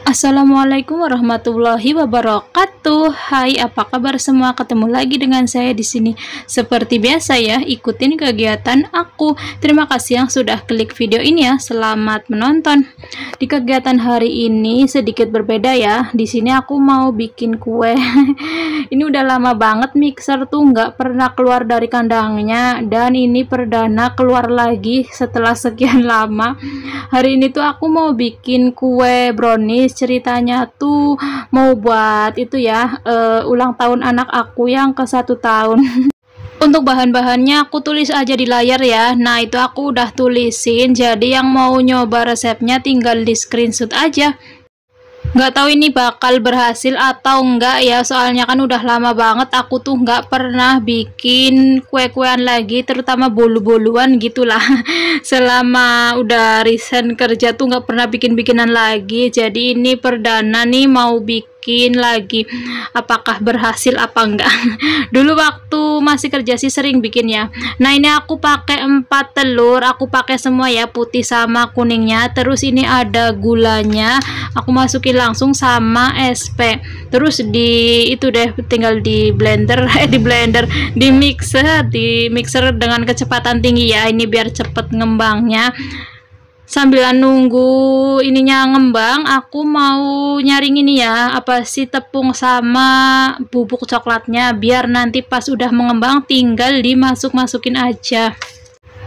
Assalamualaikum warahmatullahi wabarakatuh. Hai, apa kabar semua? Ketemu lagi dengan saya di sini. Seperti biasa ya, ikutin kegiatan aku. Terima kasih yang sudah klik video ini ya. Selamat menonton. Di kegiatan hari ini sedikit berbeda ya. Di sini aku mau bikin kue. Ini udah lama banget mixer tuh nggak pernah keluar dari kandangnya, dan ini perdana keluar lagi setelah sekian lama. Hari ini tuh aku mau bikin kue brownies. Ceritanya tuh mau buat itu ya, ulang tahun anak aku yang ke 1 tahun. Untuk bahan-bahannya aku tulis aja di layar ya. Nah, itu aku udah tulisin, jadi yang mau nyoba resepnya tinggal di screenshot aja. Nggak tahu ini bakal berhasil atau enggak ya, soalnya kan udah lama banget aku tuh nggak pernah bikin kue-kuean lagi, terutama bolu-boluan gitulah. Selama udah resign kerja tuh nggak pernah bikin-bikinan lagi, jadi ini perdana nih mau bikin lagi. Apakah berhasil apa enggak? Dulu waktu masih kerja sih sering bikin ya. Nah, ini aku pakai 4 telur, aku pakai semua ya, putih sama kuningnya. Terus ini ada gulanya, aku masukin langsung sama SP. Terus di itu deh, tinggal di blender di mixer dengan kecepatan tinggi ya, ini biar cepet ngembangnya. Sambil nunggu ininya ngembang, aku mau nyaring ini ya, apa sih, tepung sama bubuk coklatnya, biar nanti pas udah mengembang tinggal dimasuk-masukin aja.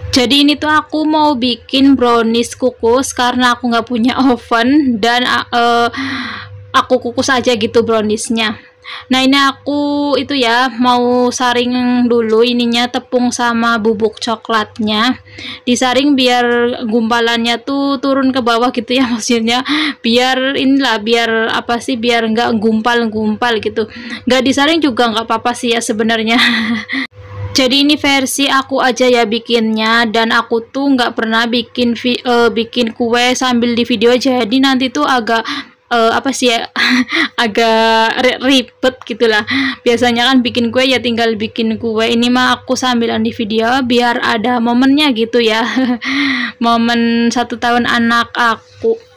Jadi ini tuh aku mau bikin brownies kukus karena aku nggak punya oven, dan aku kukus aja gitu browniesnya. Nah, ini aku itu ya mau saring dulu ininya, tepung sama bubuk coklatnya disaring biar gumpalannya tuh turun ke bawah gitu ya, maksudnya biar inilah, biar apa sih, biar nggak gumpal-gumpal gitu. Nggak disaring juga nggak apa-apa sih ya sebenarnya. Jadi ini versi aku aja ya bikinnya, dan aku tuh nggak pernah bikin kue sambil di video, jadi nanti tuh agak apa sih ya, agak ribet gitulah. Biasanya kan bikin kue ya tinggal bikin kue, ini mah aku sambilan di video biar ada momennya gitu ya. Momen 1 tahun anak aku.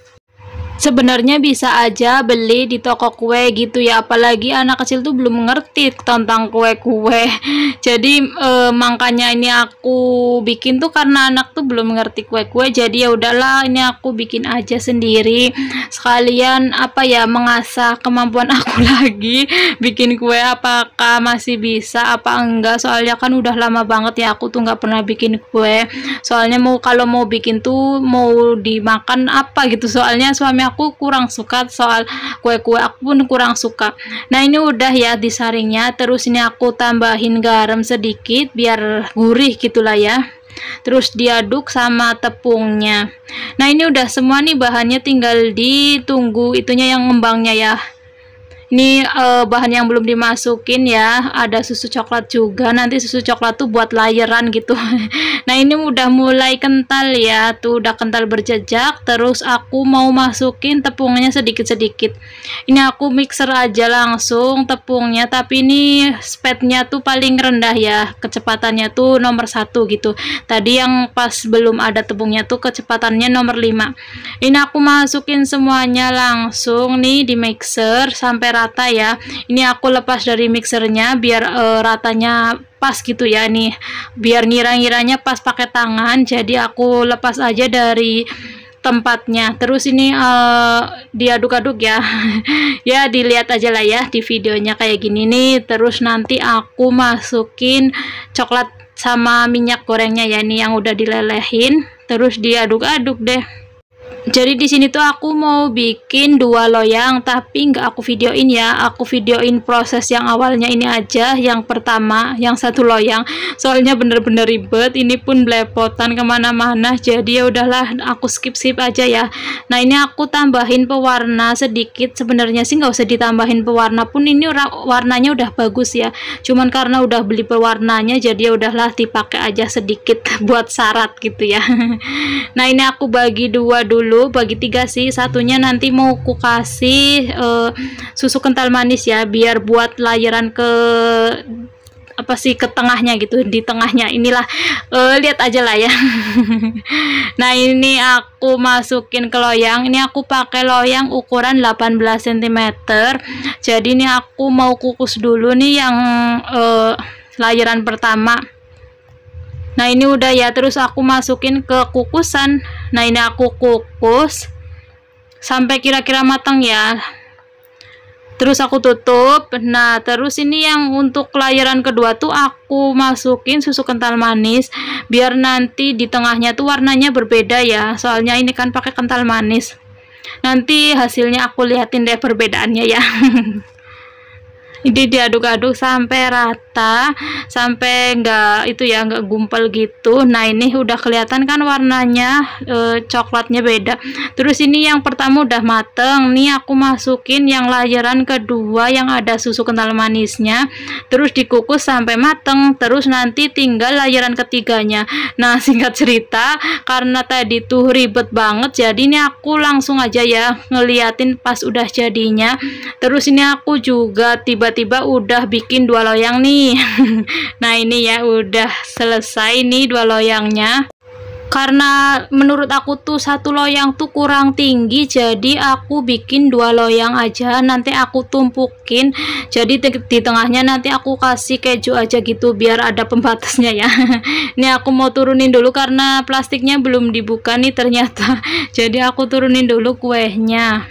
Sebenarnya bisa aja beli di toko kue gitu ya, apalagi anak kecil tuh belum mengerti tentang kue-kue. Jadi makanya ini aku bikin tuh karena anak tuh belum mengerti kue-kue, jadi ya udahlah, ini aku bikin aja sendiri. Sekalian apa ya, mengasah kemampuan aku lagi bikin kue, apakah masih bisa apa enggak. Soalnya kan udah lama banget ya aku tuh nggak pernah bikin kue. Soalnya kalau mau bikin tuh mau dimakan apa gitu, soalnya suami aku kurang suka soal kue-kue, aku pun kurang suka. Nah, ini udah ya disaringnya, terus ini aku tambahin garam sedikit biar gurih gitulah ya. Terus diaduk sama tepungnya. Nah, ini udah semua nih bahannya, tinggal ditunggu itunya yang ngembangnya ya. Ini bahan yang belum dimasukin ya, ada susu coklat juga, nanti susu coklat tuh buat layeran gitu. Nah, ini udah mulai kental ya, tuh udah kental berjejak. Terus aku mau masukin tepungnya sedikit-sedikit. Ini aku mixer aja langsung tepungnya, tapi ini speednya tuh paling rendah ya, kecepatannya tuh nomor 1 gitu. Tadi yang pas belum ada tepungnya tuh kecepatannya nomor 5. Ini aku masukin semuanya langsung nih di mixer sampai rata ya. Ini aku lepas dari mixernya biar ratanya pas gitu ya, nih biar ngira-ngiranya pas pakai tangan, jadi aku lepas aja dari tempatnya. Terus ini diaduk-aduk ya. Ya dilihat aja lah ya di videonya kayak gini nih. Terus nanti aku masukin coklat sama minyak gorengnya ya, nih yang udah dilelehin, terus diaduk-aduk deh. Jadi di sini tuh aku mau bikin 2 loyang, tapi nggak aku videoin ya, aku videoin proses yang awalnya ini aja, yang pertama, yang 1 loyang, soalnya bener-bener ribet, ini pun belepotan kemana-mana, jadi ya udahlah aku skip aja ya. Nah, ini aku tambahin pewarna sedikit, sebenarnya sih nggak usah ditambahin pewarna pun, ini warnanya udah bagus ya, cuman karena udah beli pewarnanya jadi ya udahlah dipakai aja sedikit buat syarat gitu ya. Nah, ini aku bagi 2 dulu, bagi 3 sih, satunya nanti mau ku kasih susu kental manis ya, biar buat layeran ke apa sih, ke tengahnya gitu, di tengahnya inilah, lihat aja lah ya. Nah ini aku masukin ke loyang. Ini aku pakai loyang ukuran 18 cm. Jadi ini aku mau kukus dulu nih yang layeran pertama. Nah ini udah ya, terus aku masukin ke kukusan. Nah ini aku kukus sampai kira-kira matang ya, terus aku tutup. Nah terus ini yang untuk layeran kedua tuh aku masukin susu kental manis, biar nanti di tengahnya tuh warnanya berbeda ya, soalnya ini kan pakai kental manis. Nanti hasilnya aku liatin deh perbedaannya ya. Ini diaduk-aduk sampai rata, sampai enggak itu ya, enggak gumpal gitu. Nah ini udah kelihatan kan warnanya, coklatnya beda. Terus ini yang pertama udah mateng nih, aku masukin yang layeran kedua yang ada susu kental manisnya, terus dikukus sampai mateng. Terus nanti tinggal layeran ketiganya. Nah singkat cerita, karena tadi tuh ribet banget, jadi ini aku langsung aja ya ngeliatin pas udah jadinya. Terus ini aku juga tiba-tiba udah bikin 2 loyang nih. Nah ini ya udah selesai nih 2 loyangnya. Karena menurut aku tuh 1 loyang tuh kurang tinggi, jadi aku bikin 2 loyang aja, nanti aku tumpukin. Jadi di tengahnya nanti aku kasih keju aja gitu, biar ada pembatasnya ya. Ini aku mau turunin dulu karena plastiknya belum dibuka nih ternyata. Jadi aku turunin dulu kuenya.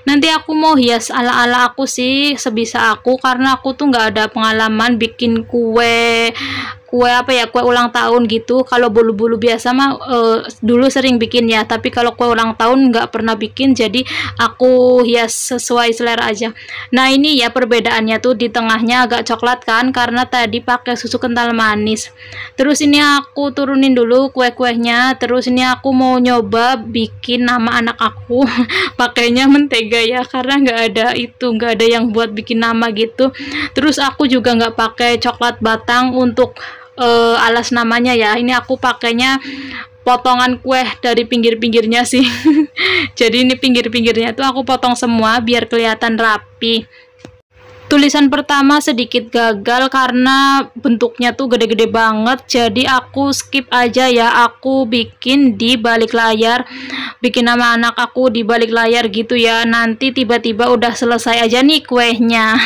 Nanti aku mau hias ala-ala aku sih, sebisa aku, karena aku tuh nggak ada pengalaman bikin kue apa ya, kue ulang tahun gitu. Kalau bolu-bolu biasa mah dulu sering bikin ya, tapi kalau kue ulang tahun nggak pernah bikin, jadi aku hias sesuai selera aja. Nah ini ya perbedaannya tuh, di tengahnya agak coklat kan, karena tadi pakai susu kental manis. Terus ini aku turunin dulu kue-kuenya. Terus ini aku mau nyoba bikin nama anak aku. Pakainya mentega ya, karena nggak ada yang buat bikin nama gitu. Terus aku juga nggak pakai coklat batang untuk alas namanya ya. Ini aku pakainya potongan kue dari pinggir-pinggirnya sih. Jadi ini pinggir-pinggirnya tuh aku potong semua biar kelihatan rapi. Tulisan pertama sedikit gagal karena bentuknya tuh gede-gede banget, jadi aku skip aja ya. Aku bikin di balik layar, bikin nama anak aku di balik layar gitu ya. Nanti tiba-tiba udah selesai aja nih kuenya.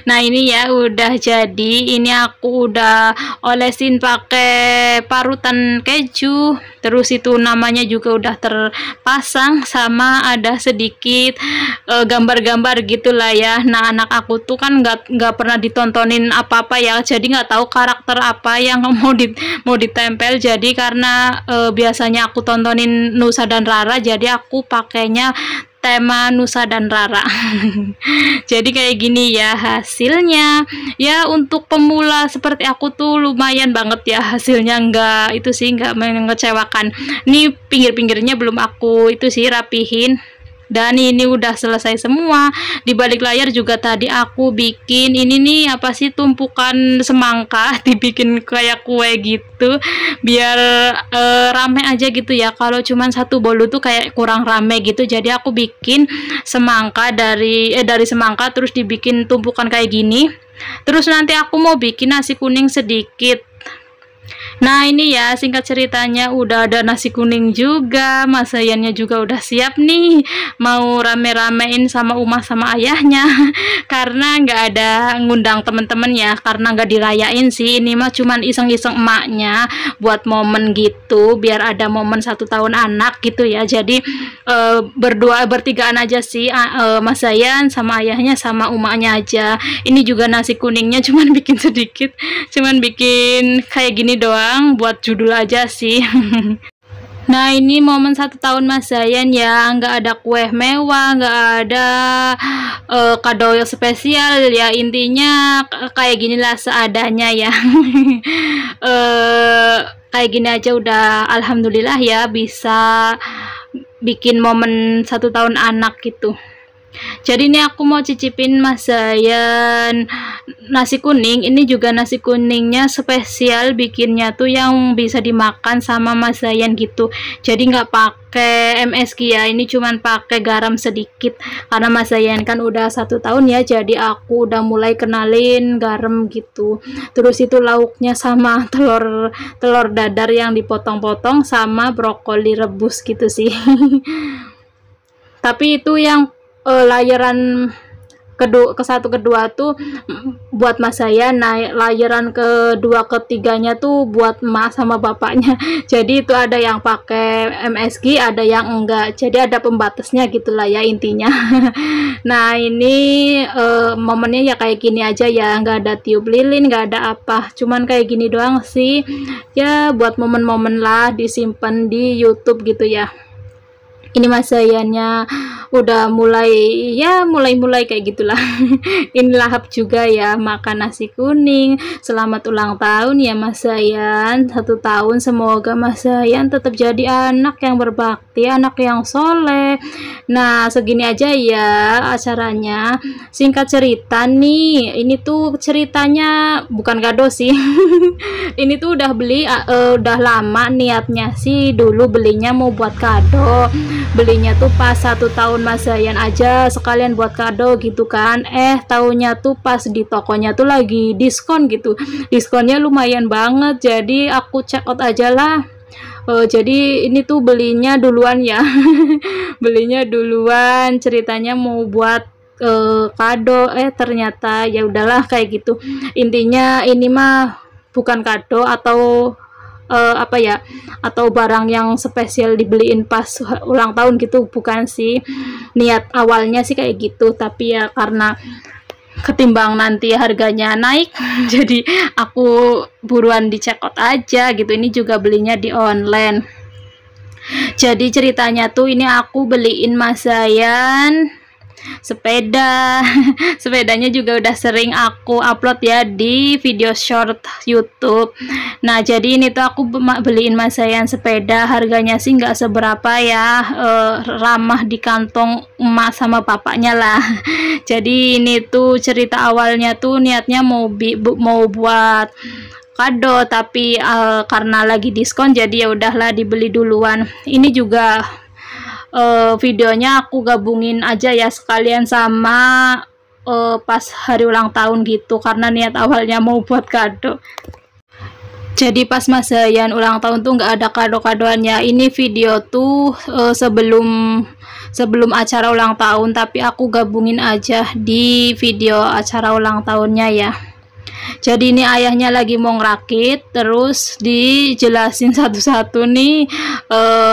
Nah ini ya udah jadi. Ini aku udah olesin pakai parutan keju. Terus itu namanya juga udah terpasang, sama ada sedikit gambar-gambar gitulah ya. Nah anak aku tuh kan nggak pernah ditontonin apa-apa ya, jadi nggak tahu karakter apa yang mau ditempel. Jadi karena biasanya aku tontonin Nusa dan Rara, jadi aku pakainya tema Nusa dan Rara. Jadi kayak gini ya hasilnya. Ya untuk pemula seperti aku tuh lumayan banget ya hasilnya, nggak itu sih, nggak mengecewakan. Ini pinggir-pinggirnya belum aku itu sih rapihin. Dan ini udah selesai semua. Di balik layar juga tadi aku bikin ini nih, apa sih, tumpukan semangka, dibikin kayak kue gitu biar rame aja gitu ya. Kalau cuman satu bolu tuh kayak kurang rame gitu, jadi aku bikin semangka dari semangka, terus dibikin tumpukan kayak gini. Terus nanti aku mau bikin nasi kuning sedikit. Nah ini ya singkat ceritanya udah ada nasi kuning juga, Mas Ayannya juga udah siap nih, mau rame-ramein sama Umah sama ayahnya. Karena nggak ada ngundang temen-temen ya, karena nggak dirayain sih. Ini mah cuman iseng-iseng emaknya buat momen gitu, biar ada momen 1 tahun anak gitu ya. Jadi bertigaan aja sih, Mas Ayan sama ayahnya sama Umahnya aja. Ini juga nasi kuningnya cuman bikin sedikit, cuman bikin kayak gini doang buat judul aja sih. Nah ini momen 1 tahun Mas Zayan ya, nggak ada kue mewah, nggak ada kado yang spesial ya, intinya kayak ginilah seadanya ya. Kayak gini aja udah alhamdulillah ya, bisa bikin momen 1 tahun anak gitu. Jadi ini aku mau cicipin Mas Zayan nasi kuning. Ini juga nasi kuningnya spesial bikinnya tuh yang bisa dimakan sama Mas Zayan gitu. Jadi nggak pakai MSG ya, ini cuman pakai garam sedikit karena Mas Zayan kan udah 1 tahun ya, jadi aku udah mulai kenalin garam gitu. Terus itu lauknya sama telur dadar yang dipotong-potong sama brokoli rebus gitu sih. Tapi itu yang layeran ke satu kedua tuh buat Mas Zayan, nah layeran kedua ketiganya tuh buat emak sama bapaknya. Jadi itu ada yang pakai MSG, ada yang enggak, jadi ada pembatasnya gitulah ya intinya. Nah ini momennya ya kayak gini aja ya, nggak ada tiup lilin, nggak ada apa, cuman kayak gini doang sih ya, buat momen-momen lah disimpan di YouTube gitu ya. Ini Mas Zayannya udah mulai kayak gitulah. Ini lahap juga ya makan nasi kuning. Selamat ulang tahun ya Mas Zayan, 1 tahun. Semoga Mas Zayan tetap jadi anak yang berbakti, anak yang soleh. Nah segini aja ya acaranya. Singkat cerita nih, ini tuh ceritanya bukan kado sih. Ini tuh udah beli udah lama, niatnya sih dulu belinya mau buat kado. Belinya tuh pas 1 tahun Mas Zayan aja sekalian buat kado gitu kan. Taunya tuh pas di tokonya tuh lagi diskon gitu, diskonnya lumayan banget, jadi aku check out aja lah. Jadi ini tuh belinya duluan ya. Belinya duluan, ceritanya mau buat kado, ternyata ya udahlah kayak gitu. Intinya ini mah bukan kado atau apa ya, atau barang yang spesial dibeliin pas ulang tahun gitu, bukan sih. Niat awalnya sih kayak gitu, tapi ya karena ketimbang nanti harganya naik jadi aku buruan di check out aja gitu. Ini juga belinya di online. Jadi ceritanya tuh ini aku beliin Mas Zayan sepeda. Sepedanya juga udah sering aku upload ya di video short YouTube. Nah jadi ini tuh aku beliin Mas Zayan sepeda, harganya sih nggak seberapa ya, ramah di kantong emak sama bapaknya lah. Jadi ini tuh cerita awalnya tuh niatnya mau buat kado, tapi karena lagi diskon jadi ya udahlah dibeli duluan. Ini juga videonya aku gabungin aja ya sekalian sama pas hari ulang tahun gitu, karena niat awalnya mau buat kado. Jadi pas Mas Zayan ulang tahun tuh nggak ada kado-kadoannya. Ini video tuh sebelum acara ulang tahun, tapi aku gabungin aja di video acara ulang tahunnya ya. Jadi ini ayahnya lagi mau ngerakit, terus dijelasin satu-satu nih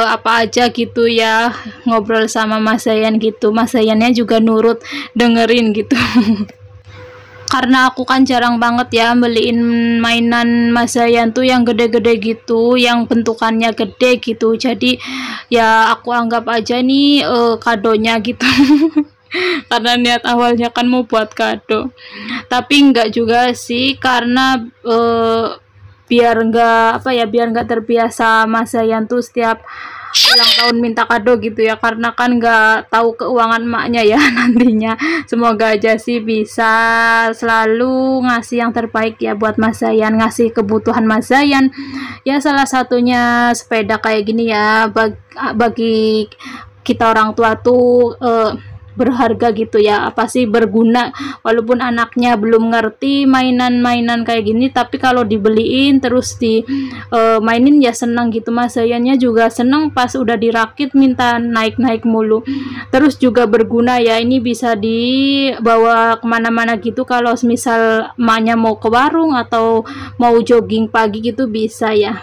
apa aja gitu ya, ngobrol sama Mas Zayan gitu. Mas Zayannya juga nurut dengerin gitu. Karena aku kan jarang banget ya beliin mainan Mas Zayan tuh yang gede-gede gitu, yang bentukannya gede gitu. Jadi ya aku anggap aja nih kadonya gitu. Karena niat awalnya kan mau buat kado, tapi enggak juga sih, karena biar enggak terbiasa Mas Zayan tuh setiap ulang tahun minta kado gitu ya, karena kan nggak tahu keuangan emaknya ya nantinya. Semoga aja sih bisa selalu ngasih yang terbaik ya buat Mas Zayan, ngasih kebutuhan Mas Zayan ya, salah satunya sepeda kayak gini ya. Bagi kita orang tua tuh berharga gitu ya, apa sih, berguna. Walaupun anaknya belum ngerti mainan-mainan kayak gini, tapi kalau dibeliin terus di mainin ya senang gitu. Mas Zayannya juga senang pas udah dirakit minta naik-naik mulu. Terus juga berguna ya, ini bisa dibawa kemana-mana gitu. Kalau misal emaknya mau ke warung atau mau jogging pagi gitu bisa ya.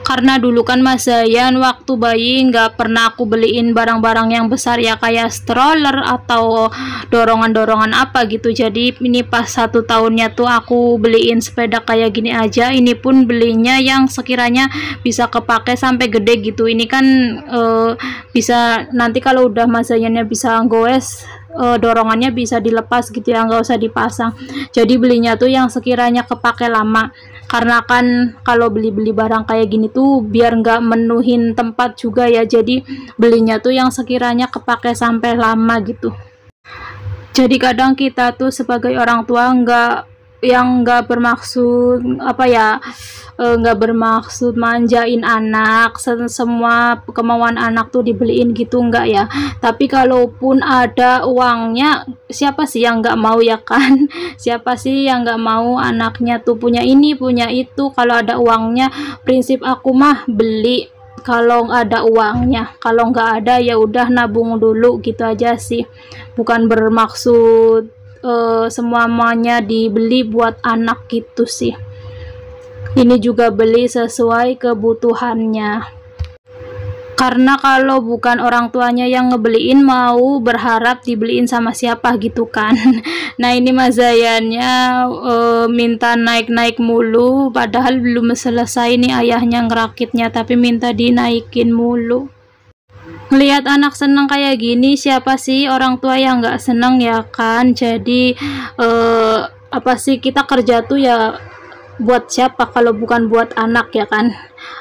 Karena dulu kan Mas Zayan waktu bayi nggak pernah aku beliin barang-barang yang besar ya, kayak stroller atau dorongan-dorongan apa gitu. Jadi ini pas 1 tahunnya tuh aku beliin sepeda kayak gini aja. Ini pun belinya yang sekiranya bisa kepake sampai gede gitu. Ini kan bisa nanti kalau udah Mas Zayannya bisa goes dorongannya bisa dilepas gitu ya, nggak usah dipasang. Jadi belinya tuh yang sekiranya kepake lama, karena kan kalau beli-beli barang kayak gini tuh biar nggak menuhin tempat juga ya, jadi belinya tuh yang sekiranya kepake sampai lama gitu. Jadi kadang kita tuh sebagai orang tua nggak bermaksud apa ya, nggak bermaksud manjain anak, semua kemauan anak tuh dibeliin gitu, enggak ya. Tapi kalaupun ada uangnya, siapa sih yang nggak mau ya kan? Siapa sih yang nggak mau anaknya tuh punya ini punya itu? Kalau ada uangnya, prinsip aku mah beli kalau ada uangnya. Kalau nggak ada ya udah nabung dulu gitu aja sih, bukan bermaksud semuanya dibeli buat anak gitu sih. Ini juga beli sesuai kebutuhannya, karena kalau bukan orang tuanya yang ngebeliin, mau berharap dibeliin sama siapa gitu kan. Nah ini Mas Zayannya minta naik-naik mulu, padahal belum selesai nih ayahnya ngerakitnya, tapi minta dinaikin mulu. Ngelihat anak seneng kayak gini, siapa sih orang tua yang nggak seneng ya kan? Jadi apa sih, kita kerja tuh ya buat siapa kalau bukan buat anak ya kan?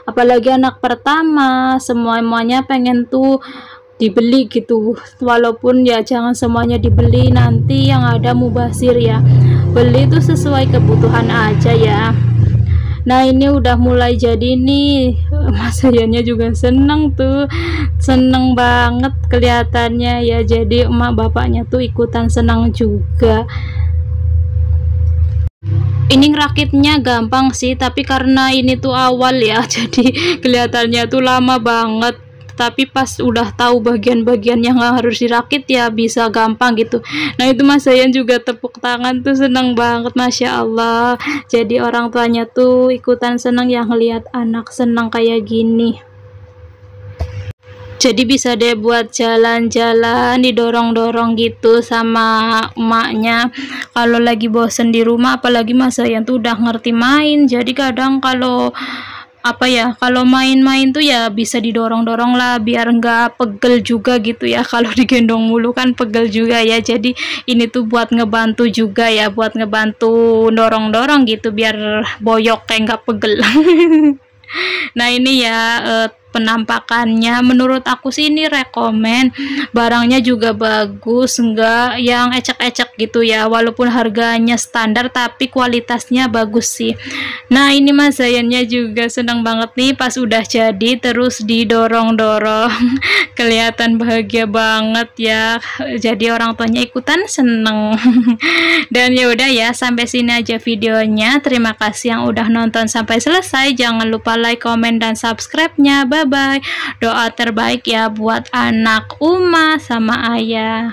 Apalagi anak pertama, semuanya pengen tuh dibeli gitu. Walaupun ya jangan semuanya dibeli, nanti yang ada mubazir ya. Beli tuh sesuai kebutuhan aja ya. Nah ini udah mulai jadi nih, Mas Zayannya juga seneng tuh, seneng banget kelihatannya ya. Jadi emak bapaknya tuh ikutan senang juga. Ini ngerakitnya gampang sih, tapi karena ini tuh awal ya, jadi kelihatannya tuh lama banget. Tapi pas udah tahu bagian-bagian yang harus dirakit ya bisa gampang gitu. Nah itu Mas Zayan juga tepuk tangan tuh, seneng banget, Masya Allah. Jadi orang tuanya tuh ikutan seneng yang ngelihat anak seneng kayak gini. Jadi bisa deh buat jalan-jalan, didorong-dorong gitu sama emaknya kalau lagi bosen di rumah. Apalagi Mas Zayan tuh udah ngerti main, jadi kadang kalau apa ya, kalau main-main tuh ya bisa didorong-dorong lah biar nggak pegel juga gitu ya. Kalau digendong mulu kan pegel juga ya, jadi ini tuh buat ngebantu juga ya, buat ngebantu dorong-dorong gitu biar boyok kayak nggak pegel. Nah ini ya penampakannya, menurut aku sih ini rekomen, barangnya juga bagus, enggak yang ecek-ecek gitu ya, walaupun harganya standar tapi kualitasnya bagus sih. Nah ini Mas Zayannya juga senang banget nih pas udah jadi, terus didorong-dorong. Kelihatan bahagia banget ya, jadi orang tuanya ikutan seneng. Dan ya udah ya, sampai sini aja videonya. Terima kasih yang udah nonton sampai selesai. Jangan lupa like, komen, dan subscribe-nya. Bye bye. Doa terbaik ya buat anak Uma sama ayah.